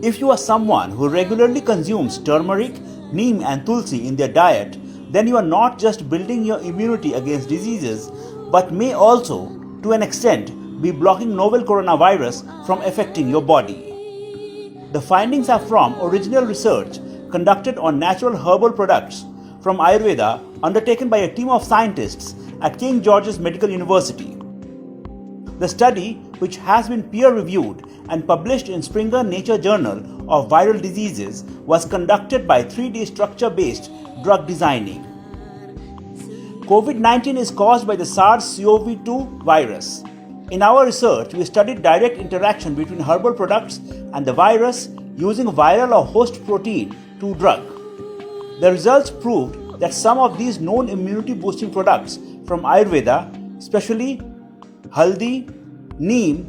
If you are someone who regularly consumes turmeric, neem and tulsi in their diet, then you are not just building your immunity against diseases, but may also, to an extent, be blocking novel coronavirus from affecting your body. The findings are from original research conducted on natural herbal products from Ayurveda undertaken by a team of scientists at King George's Medical University. The study, which has been peer-reviewed and published in Springer Nature Journal of Viral Diseases, was conducted by 3D structure-based drug designing. COVID-19 is caused by the SARS-CoV-2 virus. In our research, we studied direct interaction between herbal products and the virus using viral or host protein to drug. The results proved that some of these known immunity-boosting products from Ayurveda, especially haldi, neem,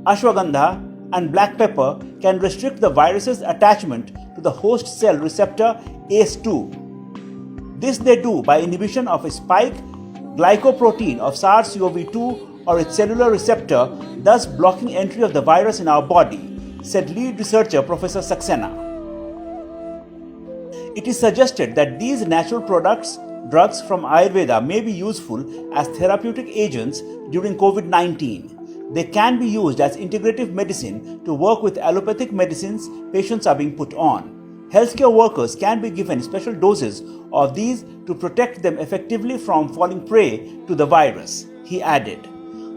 ashwagandha, and black pepper, can restrict the virus's attachment to the host cell receptor ACE2. This they do by inhibition of a spike glycoprotein of SARS-CoV-2 or its cellular receptor, thus blocking entry of the virus in our body, said lead researcher Professor Saxena. It is suggested that these natural drugs from Ayurveda may be useful as therapeutic agents during COVID-19. They can be used as integrative medicine to work with allopathic medicines patients are being put on. Healthcare workers can be given special doses of these to protect them effectively from falling prey to the virus, he added.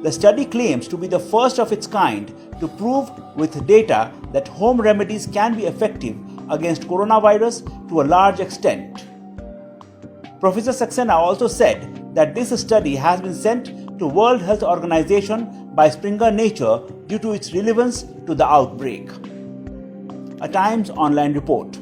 The study claims to be the first of its kind to prove with data that home remedies can be effective against coronavirus to a large extent. Professor Saxena also said that this study has been sent to World Health Organization by Springer Nature due to its relevance to the outbreak. A Times Online report.